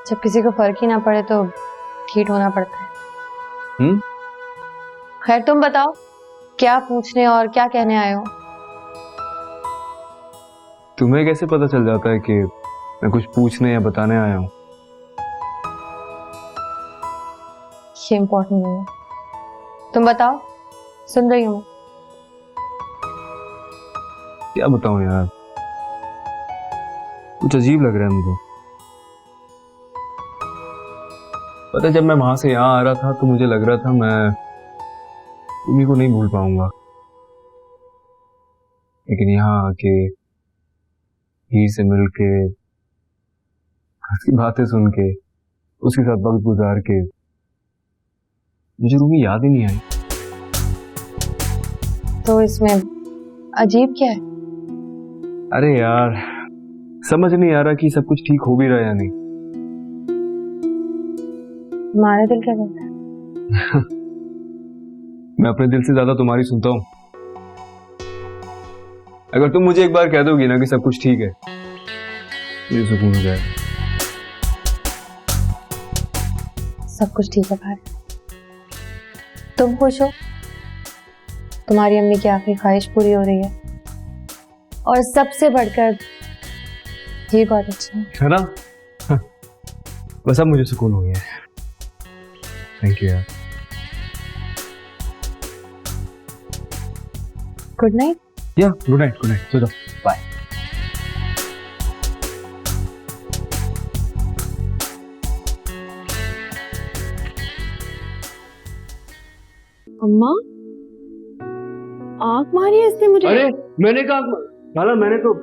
जब किसी को फर्क ही ना पड़े तो ठीक होना पड़ता है। खैर तुम बताओ, क्या पूछने और क्या कहने आए हो? तुम्हें कैसे पता चल जाता है कि मैं कुछ पूछने या बताने आया हूँ? ये इम्पोर्टेंट नहीं है। तुम बताओ, सुन रही हूँ। क्या बताऊं यार, कुछ अजीब लग रहा है मुझे। पता है, जब मैं वहां से यहाँ आ रहा था तो मुझे लग रहा था मैं तुम्ही को नहीं भूल पाऊंगा, लेकिन यहाँ आके हीर से मिल के, उसकी बातें सुन के, उसके साथ वक्त गुजार के मुझे रूमी याद ही नहीं आई। तो इसमें अजीब क्या है? अरे यार, समझ नहीं आ रहा कि सब कुछ ठीक हो भी रहा है या नहीं। तुम्हारा दिल क्या कहता है? मैं अपने दिल से ज्यादा तुम्हारी सुनता हूँ। अगर तुम मुझे एक बार कह दोगी ना कि सब कुछ ठीक है, मुझे सुकून हो जाएगा। सब कुछ ठीक है भाई, तुम खुश हो, तुम्हारी अम्मी की आखिरी ख्वाहिश पूरी हो रही है, और सबसे बढ़कर ये बहुत अच्छा है ना? बस अब मुझे सुकून हो गया है। थैंक यू यार। Good night. या गुड नाइट, गुड नाइट, सो जाओ, बाय। अम्मा, आँख मारी है इसने मुझे। अरे मैंने कहा खाला, मैंने तो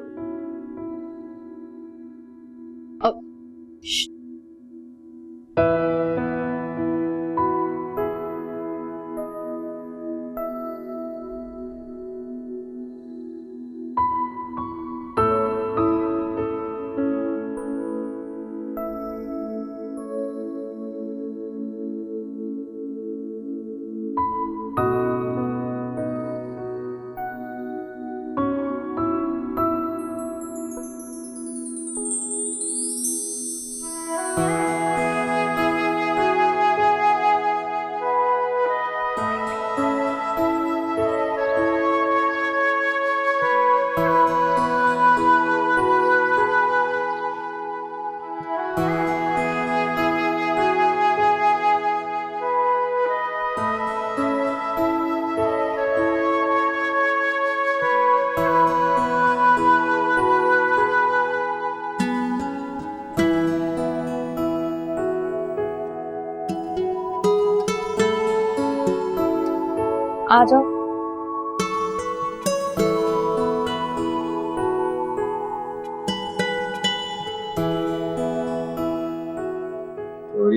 आ जाओ।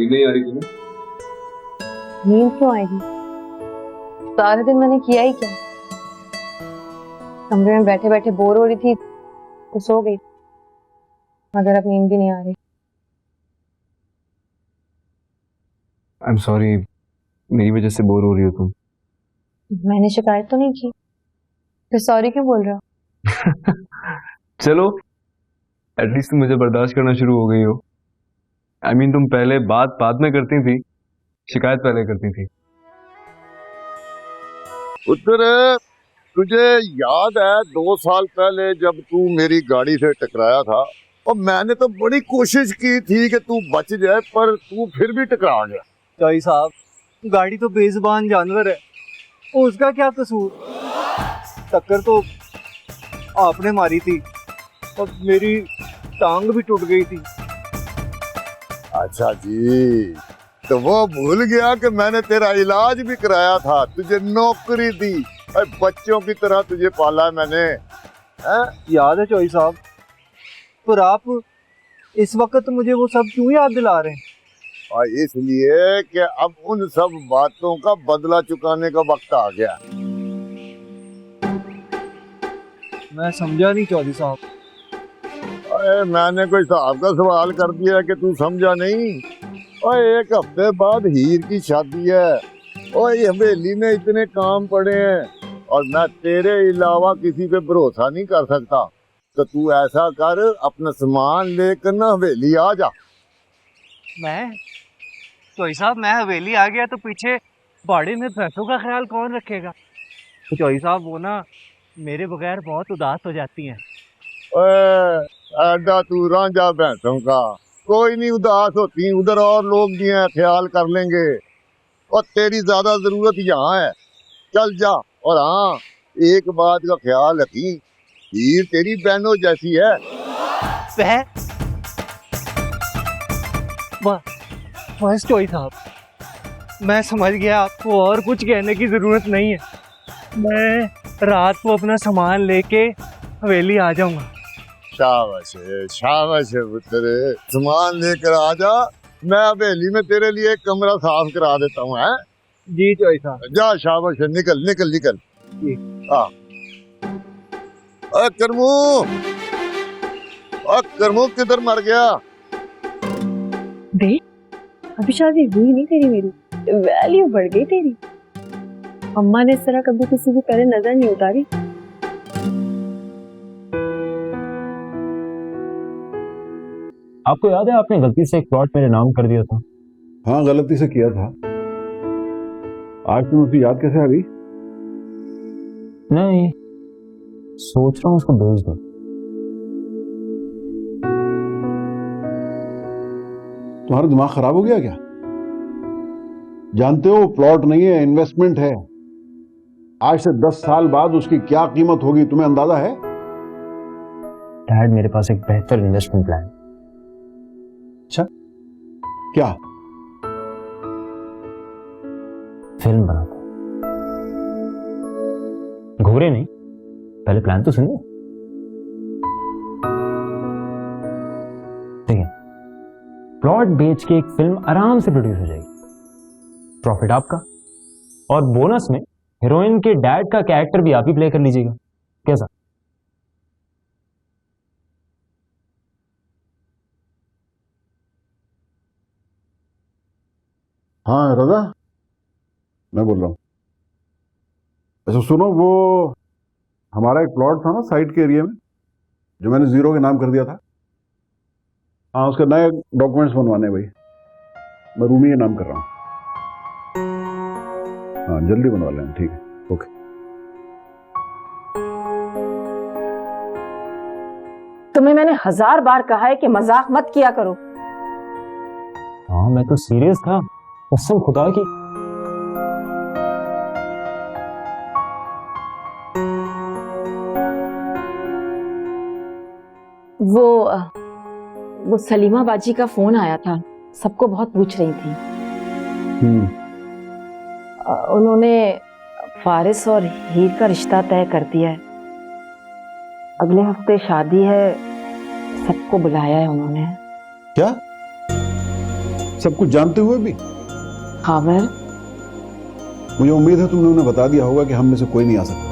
नहीं आ रही तुम्हें? नींद क्यों आएगी? सारे दिन मैंने किया ही क्या? कमरे में बैठे बैठे बोर हो रही थी तो सो गई, मगर अब नींद भी नहीं आ रही। आई एम सॉरी, मेरी वजह से बोर हो रही हो तुम। मैंने शिकायत तो नहीं की, फिर सॉरी क्यों बोल रहे हो? चलो, एटलीस्ट तुम मुझे बर्दाश्त करना शुरू हो गई हो। आई मीन, तुम पहले बात बाद में करती थी, शिकायत पहले करती थी। पुत्र, तुझे याद है 2 साल पहले जब तू मेरी गाड़ी से टकराया था, और मैंने तो बड़ी कोशिश की थी कि तू बच जाए, पर तू फिर भी टकरा गया। भाई साहब, गाड़ी तो बेजुबान जानवर है, उसका क्या कसूर? टक्कर तो आपने मारी थी और मेरी टांग भी टूट गई थी। अच्छा जी, तो वो भूल गया कि मैंने तेरा इलाज भी कराया था, तुझे नौकरी दी, और बच्चों की तरह तुझे पाला मैंने, है? याद है चौधरी साहब, पर आप इस वक्त मुझे वो सब क्यों याद दिला रहे हैं? और इसलिए कि अब उन सब बातों का बदला चुकाने का वक्त आ गया। मैं समझा नहीं चौधरी साहब। अरे मैंने कोई साहब का सवाल कर दिया कि तू समझा नहीं? और 1 हफ्ते बाद हीर की शादी है, और ये हवेली में इतने काम पड़े हैं, और मैं तेरे अलावा किसी पे भरोसा नहीं कर सकता। तो तू ऐसा कर, अपना सामान लेकर ना हवेली आ जा। मैं चौई साहब, मैं हवेली आ गया तो पीछे बाड़े में भैंसों का ख्याल कौन रखेगा? तो चौई साहब वो ना मेरे बगैर बहुत उदास हो जाती हैं। ओए ऐडा तू रांझा भैंसों का, कोई नहीं उदास होती, उधर और लोग भी हैं, ख्याल कर लेंगे। और तेरी ज्यादा जरूरत यहाँ है, चल जा। और हाँ, एक बात का ख्याल रखी, हीर तेरी बहनों जैसी है। बस चौई साहब, मैं समझ गया, आपको और कुछ कहने की जरूरत नहीं है। मैं रात को अपना सामान लेके हवेली आ जाऊंगा। शाबाश है पुत्र, सामान लेकर आ जा, मैं हवेली में तेरे लिए एक कमरा साफ करा देता हूँ। है जी चौई साहब। जा, शाबाश है, निकल निकल निकल। जी। हाँ। करमू, करमू किधर मर गया? देख, अभी शादी हुई नहीं तेरी, मेरी वैल्यू बढ़ गई तेरी। अम्मा ने इस तरह कभी किसी की पहले नजर नहीं उतारी। आपको याद है आपने गलती से एक प्लॉट मेरे नाम कर दिया था? हाँ, गलती से किया था। आज तुम उसे याद कैसे आ गई? नहीं, सोच रहा हूँ उसको भेज दो। तुम्हारा दिमाग खराब हो गया क्या? जानते हो, प्लॉट नहीं है, इन्वेस्टमेंट है। आज से 10 साल बाद उसकी क्या कीमत होगी, तुम्हें अंदाजा है? डैड, मेरे पास एक बेहतर इन्वेस्टमेंट प्लान। अच्छा, क्या? फिल्म बनाता। घूरे नहीं, पहले प्लान तो सुनिए। ठीक है, प्लॉट बेच के एक फिल्म आराम से प्रोड्यूस हो जाएगी, प्रॉफिट आपका, और बोनस में हीरोइन के डैड का कैरेक्टर भी आप ही प्ले कर लीजिएगा। कैसा? हाँ रजा, मैं बोल रहा हूँ। अच्छा सुनो, वो हमारा एक प्लॉट था ना साइड के एरिया में, जो मैंने 0 के नाम कर दिया था। हाँ, उसके नए डॉक्यूमेंट्स बनवाने हैं भाई। मैं रूमी के नाम कर रहा हूँ। हाँ, जल्दी बनवा लेना। ठीक है, ओके। तुम्हें मैंने 1000 बार कहा है कि मजाक मत किया करो। हाँ, मैं तो सीरियस था, कसम खुदा की। वो सलीमा बाजी का फोन आया था, सबको बहुत पूछ रही थी। उन्होंने फारिस और हीर का रिश्ता तय कर दिया है। अगले हफ्ते शादी है, सबको बुलाया है उन्होंने। क्या? सब कुछ जानते हुए भी? खबर? मुझे उम्मीद है तुमने उन्हें बता दिया होगा कि हम में से कोई नहीं आ सकता।